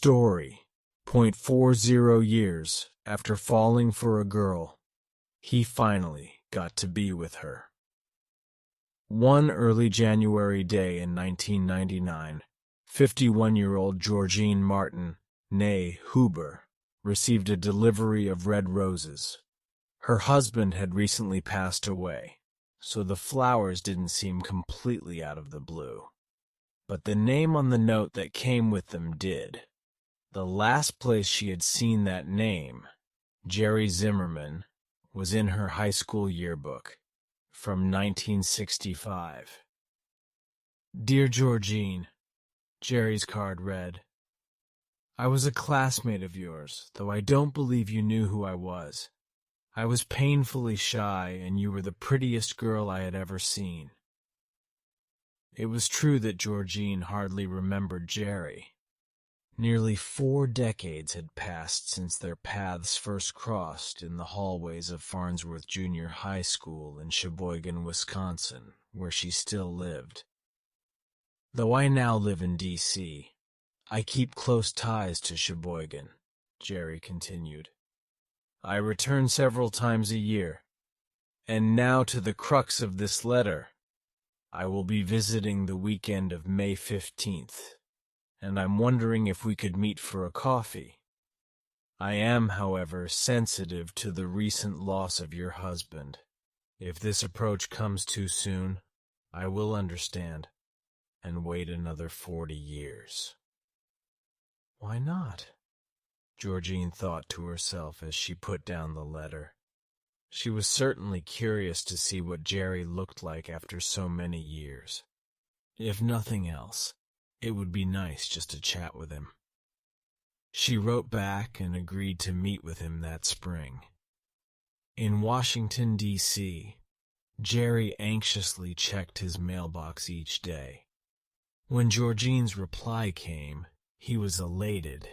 story. 0.40 years after falling for a girl, he finally got to be with her. One early January day in 1999, 51-year-old Georgine Martin, née Huber, received a delivery of red roses. Her husband had recently passed away, so the flowers didn't seem completely out of the blue. But the name on the note that came with them did. The last place she had seen that name, Jerry Zimmerman, was in her high school yearbook from 1965. Dear Georgine, Jerry's card read, I was a classmate of yours, though I don't believe you knew who I was. I was painfully shy, and you were the prettiest girl I had ever seen. It was true that Georgine hardly remembered Jerry. Nearly 4 decades had passed since their paths first crossed in the hallways of Farnsworth Junior High School in Sheboygan, Wisconsin, where she still lived. Though I now live in D.C., I keep close ties to Sheboygan, Jerry continued. I return several times a year. And now to the crux of this letter. I will be visiting the weekend of May 15th, and I'm wondering if we could meet for a coffee. I am, however, sensitive to the recent loss of your husband. If this approach comes too soon, I will understand, and wait another 40 years. Why not? Georgine thought to herself as she put down the letter. She was certainly curious to see what Jerry looked like after so many years. If nothing else, it would be nice just to chat with him. She wrote back and agreed to meet with him that spring. In Washington, D.C., Jerry anxiously checked his mailbox each day. When Georgine's reply came, he was elated.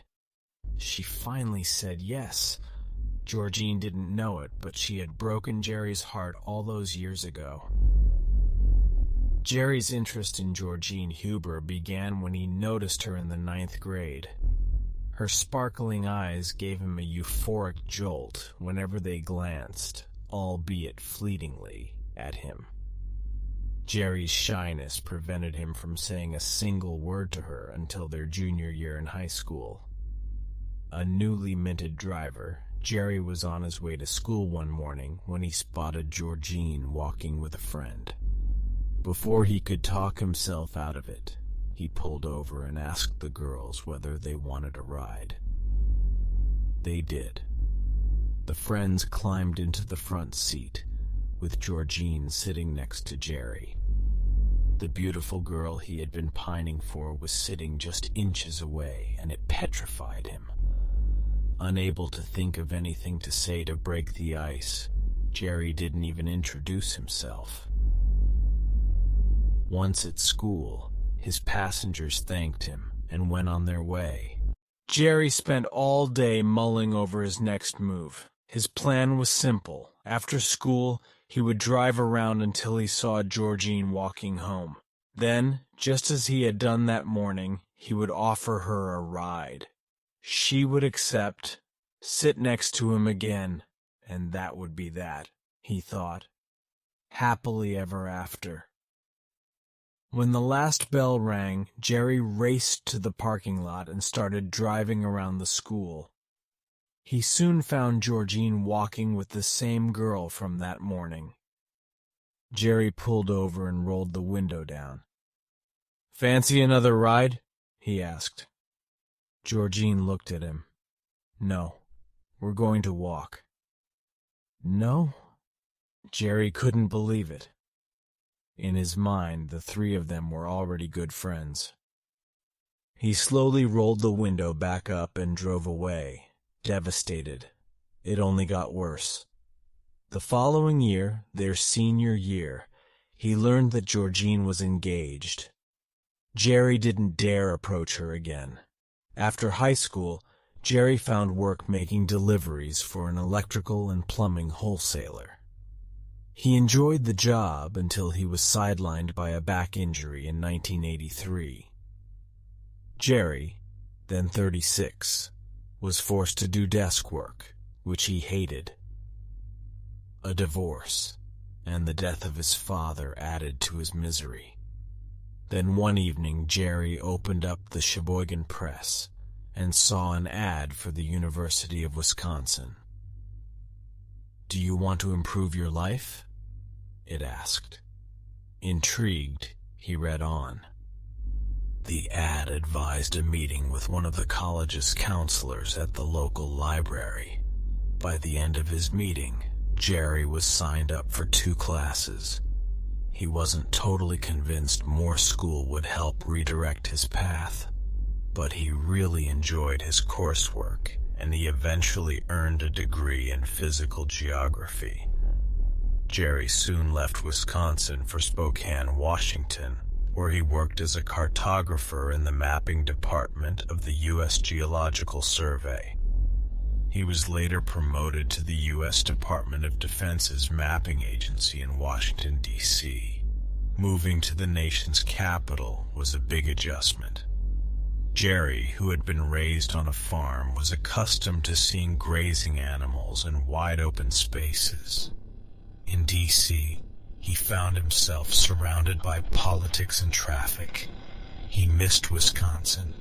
She finally said yes. Georgine didn't know it, but she had broken Jerry's heart all those years ago. Jerry's interest in Georgine Huber began when he noticed her in the 9th grade. Her sparkling eyes gave him a euphoric jolt whenever they glanced, albeit fleetingly, at him. Jerry's shyness prevented him from saying a single word to her until their junior year in high school. A newly minted driver, Jerry was on his way to school one morning when he spotted Georgine walking with a friend. Before he could talk himself out of it, he pulled over and asked the girls whether they wanted a ride. They did. The friends climbed into the front seat, with Georgine sitting next to Jerry. The beautiful girl he had been pining for was sitting just inches away, and it petrified him. Unable to think of anything to say to break the ice, Jerry didn't even introduce himself. Once at school, his passengers thanked him and went on their way. Jerry spent all day mulling over his next move. His plan was simple. After school, he would drive around until he saw Georgine walking home. Then, just as he had done that morning, he would offer her a ride. She would accept, sit next to him again, and that would be that, he thought. Happily ever after. When the last bell rang, Jerry raced to the parking lot and started driving around the school. He soon found Georgine walking with the same girl from that morning. Jerry pulled over and rolled the window down. "Fancy another ride?" he asked. Georgine looked at him. "No, we're going to walk." "No?" Jerry couldn't believe it. In his mind, the three of them were already good friends. He slowly rolled the window back up and drove away, devastated. It only got worse. The following year, their senior year, he learned that Georgine was engaged. Jerry didn't dare approach her again. After high school, Jerry found work making deliveries for an electrical and plumbing wholesaler. He enjoyed the job until he was sidelined by a back injury in 1983. Jerry, then 36, was forced to do desk work, which he hated. A divorce, and the death of his father added to his misery. Then one evening, Jerry opened up the Sheboygan Press and saw an ad for the University of Wisconsin. "Do you want to improve your life?" it asked. Intrigued, he read on. The ad advised a meeting with one of the college's counselors at the local library. By the end of his meeting, Jerry was signed up for 2 classes. He wasn't totally convinced more school would help redirect his path, but he really enjoyed his coursework, and he eventually earned a degree in physical geography. Jerry soon left Wisconsin for Spokane, Washington, where he worked as a cartographer in the mapping department of the U.S. Geological Survey. He was later promoted to the U.S. Department of Defense's mapping agency in Washington, D.C. Moving to the nation's capital was a big adjustment. Jerry, who had been raised on a farm, was accustomed to seeing grazing animals in wide-open spaces. In D.C., he found himself surrounded by politics and traffic. He missed Wisconsin.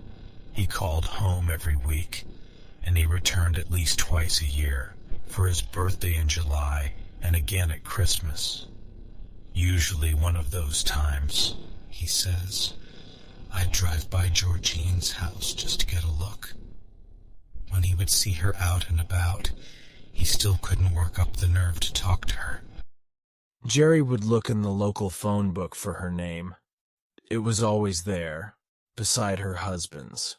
He called home every week, and he returned at least twice a year, for his birthday in July and again at Christmas. Usually one of those times, he says, I'd drive by Georgine's house just to get a look. When he would see her out and about, he still couldn't work up the nerve to talk to her. Jerry would look in the local phone book for her name. It was always there, beside her husband's.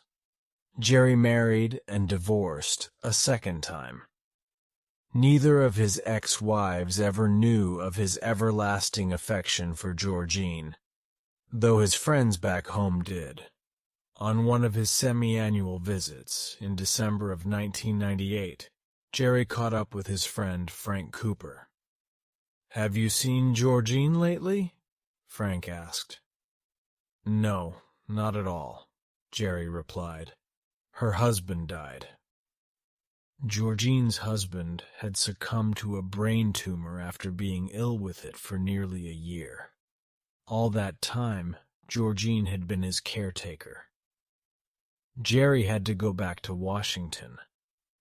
Jerry married and divorced a second time. Neither of his ex-wives ever knew of his everlasting affection for Georgine, though his friends back home did. On one of his semi-annual visits, in December of 1998, Jerry caught up with his friend Frank Cooper. "Have you seen Georgine lately?" Frank asked. "No, not at all," Jerry replied. "Her husband died." Georgine's husband had succumbed to a brain tumor after being ill with it for nearly a year. All that time, Georgine had been his caretaker. Jerry had to go back to Washington,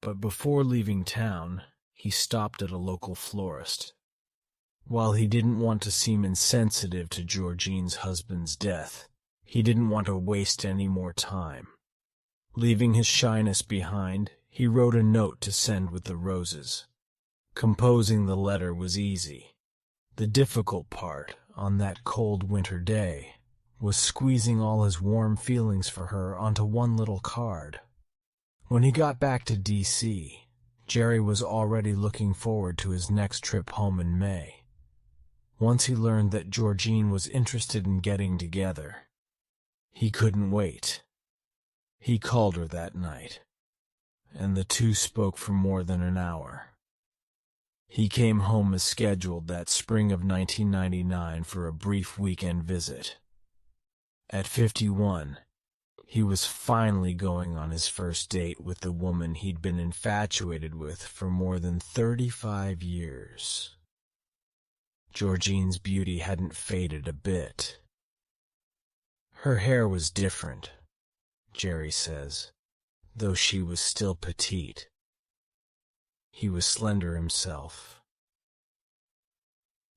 but before leaving town, he stopped at a local florist. While he didn't want to seem insensitive to Georgine's husband's death, he didn't want to waste any more time. Leaving his shyness behind, he wrote a note to send with the roses. Composing the letter was easy. The difficult part, on that cold winter day, was squeezing all his warm feelings for her onto one little card. When he got back to D.C., Jerry was already looking forward to his next trip home in May. Once he learned that Georgine was interested in getting together, he couldn't wait. He called her that night, and the two spoke for more than an hour. He came home as scheduled that spring of 1999 for a brief weekend visit. At 51, he was finally going on his first date with the woman he'd been infatuated with for more than 35 years. Georgine's beauty hadn't faded a bit. Her hair was different, Jerry says, though she was still petite. He was slender himself.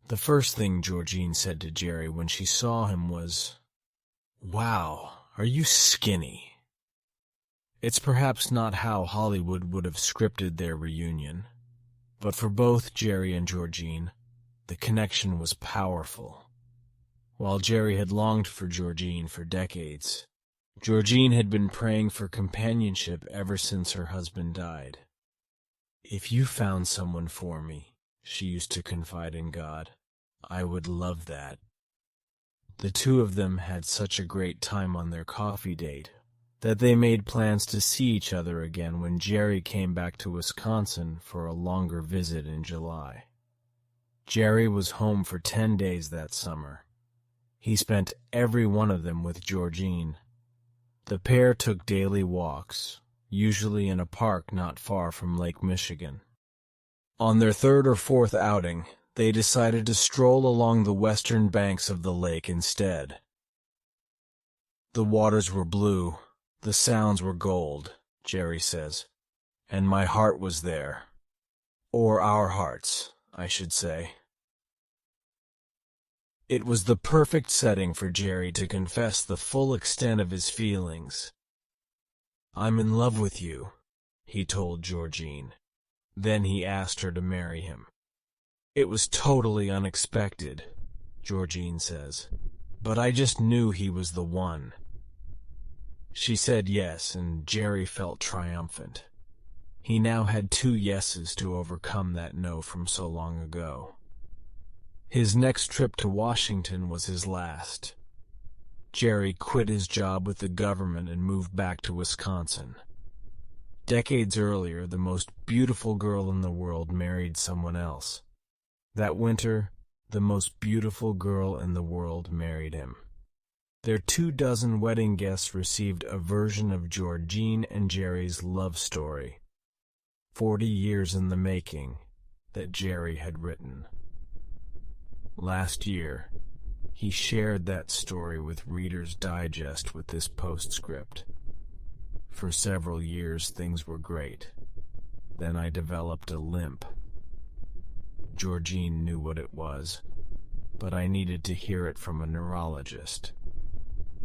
The first thing Georgine said to Jerry when she saw him was, "Wow, are you skinny?" It's perhaps not how Hollywood would have scripted their reunion, but for both Jerry and Georgine, the connection was powerful. While Jerry had longed for Georgine for decades, Georgine had been praying for companionship ever since her husband died. "If you found someone for me," she used to confide in God, "I would love that." The two of them had such a great time on their coffee date that they made plans to see each other again when Jerry came back to Wisconsin for a longer visit in July. Jerry was home for 10 days that summer. He spent every one of them with Georgine. The pair took daily walks, usually in a park not far from Lake Michigan. On their third or fourth outing, they decided to stroll along the western banks of the lake instead. The waters were blue, the sounds were gold, Jerry says, and my heart was there. Or our hearts, I should say. It was the perfect setting for Jerry to confess the full extent of his feelings. "I'm in love with you," he told Georgine. Then he asked her to marry him. "It was totally unexpected," Georgine says, "but I just knew he was the one." She said yes, and Jerry felt triumphant. He now had 2 yeses to overcome that no from so long ago. His next trip to Washington was his last. Jerry quit his job with the government and moved back to Wisconsin. Decades earlier, the most beautiful girl in the world married someone else. That winter, the most beautiful girl in the world married him. Their 24 wedding guests received a version of Georgine and Jerry's love story, 40 years in the making, that Jerry had written. Last year, he shared that story with Reader's Digest with this postscript. "For several years things were great. Then I developed a limp. Georgine knew what it was, but I needed to hear it from a neurologist.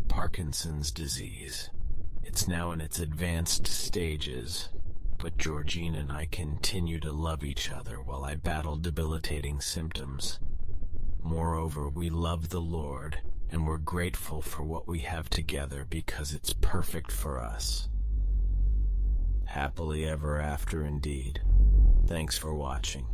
Parkinson's disease. It's now in its advanced stages, but Georgine and I continue to love each other while I battle debilitating symptoms. Moreover, we love the Lord, and we're grateful for what we have together because it's perfect for us. Happily ever after indeed." Thanks for watching.